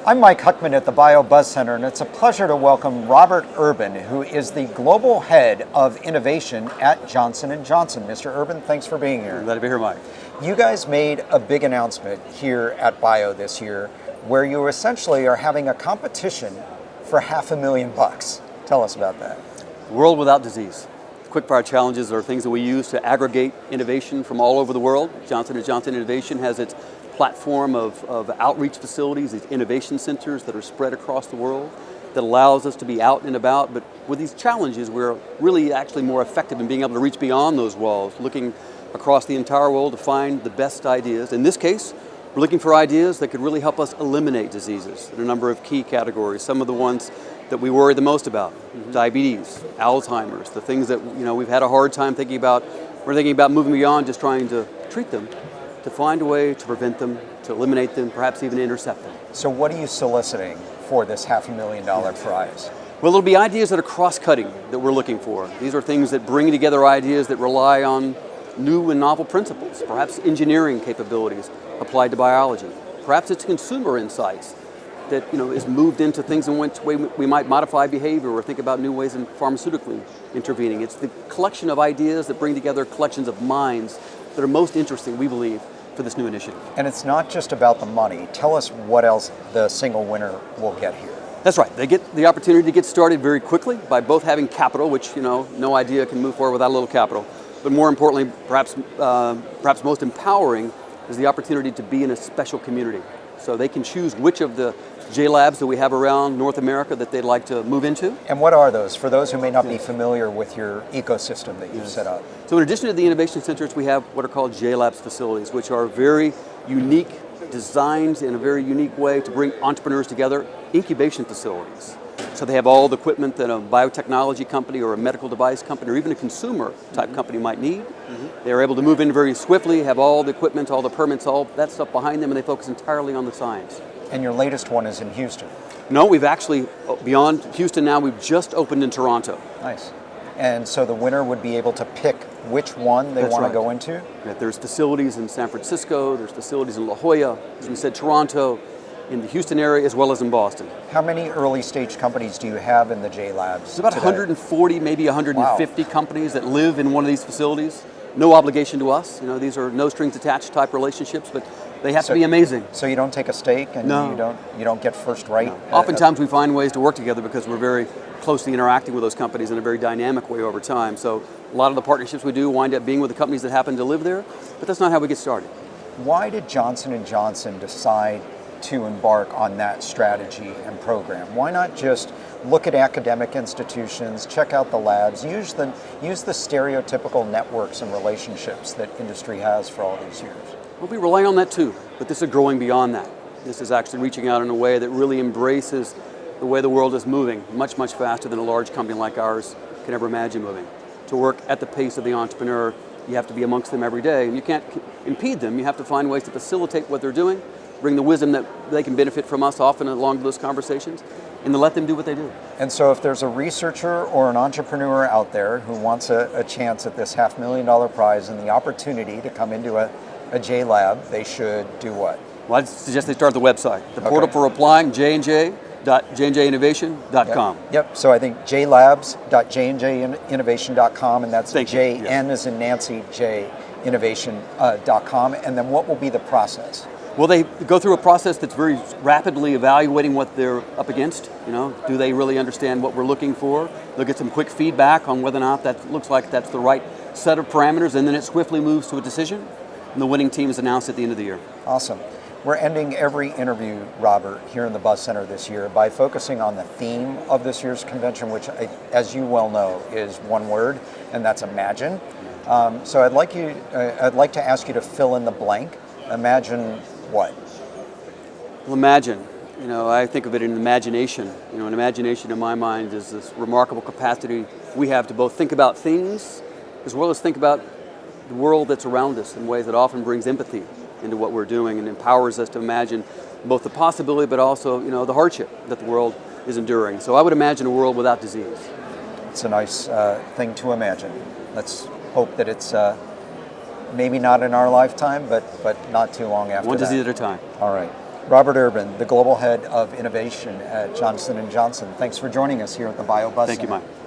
I'm Mike Huckman at the Bio Buzz Center, and it's a pleasure to welcome Robert Urban, who is the Global Head of Innovation at Johnson & Johnson. Mr. Urban, thanks for being here. Glad to be here, Mike. You guys made a big announcement here at Bio this year, where you essentially are having a competition for $500,000. Tell us about that. World without disease. Quickfire Challenges are things that we use to aggregate innovation from all over the world. Johnson & Johnson Innovation has its platform of outreach facilities, these innovation centers that are spread across the world that allows us to be out and about. But with these challenges, we're really actually more effective in being able to reach beyond those walls, looking across the entire world to find the best ideas. In this case, we're looking for ideas that could really help us eliminate diseases in a number of key categories. Some of the ones that we worry the most about, diabetes, Alzheimer's, the things that we've had a hard time thinking about. We're thinking about moving beyond just trying to treat them, to find a way to prevent them, to eliminate them, perhaps even intercept them. So what are you soliciting for this $500,000 prize? Well, it'll be ideas that are cross-cutting that we're looking for. These are things that bring together ideas that rely on new and novel principles, perhaps engineering capabilities applied to biology. Perhaps it's consumer insights that is moved into things in which way we might modify behavior or think about new ways in pharmaceutically intervening. It's the collection of ideas that bring together collections of minds that are most interesting, we believe, for this new initiative. And it's not just about the money. Tell us what else the single winner will get here. That's right. They get the opportunity to get started very quickly by both having capital, which no idea can move forward without a little capital, but more importantly, perhaps most empowering, is the opportunity to be in a special community. So they can choose which of the JLabs that we have around North America that they'd like to move into. And what are those, for those who may not be familiar with your ecosystem that you've set up? So in addition to the innovation centers, we have what are called JLabs facilities, which are very unique, designed in a very unique way to bring entrepreneurs together, incubation facilities. So they have all the equipment that a biotechnology company or a medical device company or even a consumer type company might need. They're able to move in very swiftly, have all the equipment, all the permits, all that stuff behind them, and they focus entirely on the science. And your latest one is in Houston. No, we've actually, beyond Houston now, we've just opened in Toronto. Nice. And so the winner would be able to pick which one they want to go into? Yeah, there's facilities in San Francisco, there's facilities in La Jolla, as we said, Toronto, in the Houston area, as well as in Boston. How many early stage companies do you have in the JLabs? There's about today? 140, maybe 150 companies that live in one of these facilities. No obligation to us. These are no strings attached type relationships, but they have to be amazing. So you don't take a stake and you don't get first right? No. Oftentimes we find ways to work together because we're very closely interacting with those companies in a very dynamic way over time. So a lot of the partnerships we do wind up being with the companies that happen to live there, but that's not how we get started. Why did Johnson & Johnson decide to embark on that strategy and program? Why not just look at academic institutions, check out the labs, use the stereotypical networks and relationships that industry has for all these years? Well, we rely on that too, but this is growing beyond that. This is actually reaching out in a way that really embraces the way the world is moving, much, much faster than a large company like ours can ever imagine moving. To work at the pace of the entrepreneur, you have to be amongst them every day, and you can't impede them. You have to find ways to facilitate what they're doing, bring the wisdom that they can benefit from us often along those conversations, and to let them do what they do. And so if there's a researcher or an entrepreneur out there who wants a chance at this $500,000 prize and the opportunity to come into a JLab, they should do what? Well, I'd suggest they start the website. The portal for applying, jnj.jnjinnovation.com. Yep, so I think jlabs.jnjinnovation.com, and that's JN as in Nancy, J innovation.com, and then what will be the process? Well, they go through a process that's very rapidly evaluating what they're up against. Do they really understand what we're looking for? They'll get some quick feedback on whether or not that looks like that's the right set of parameters, and then it swiftly moves to a decision, and the winning team is announced at the end of the year. Awesome. We're ending every interview, Robert, here in the Buzz Center this year by focusing on the theme of this year's convention, which, as you well know, is one word, and that's imagine. So I'd like to ask you to fill in the blank. Imagine what? Well, imagine. I think of it in imagination. An imagination in my mind is this remarkable capacity we have to both think about things as well as think about the world that's around us in ways that often brings empathy into what we're doing and empowers us to imagine both the possibility but also, the hardship that the world is enduring. So I would imagine a world without disease. It's a nice thing to imagine. Let's hope that it's maybe not in our lifetime, but not too long after One that. disease at a time. All right. Robert Urban, the Global Head of Innovation at Johnson & Johnson. Thanks for joining us here at the BioBuzz Thank you, Center. Mike.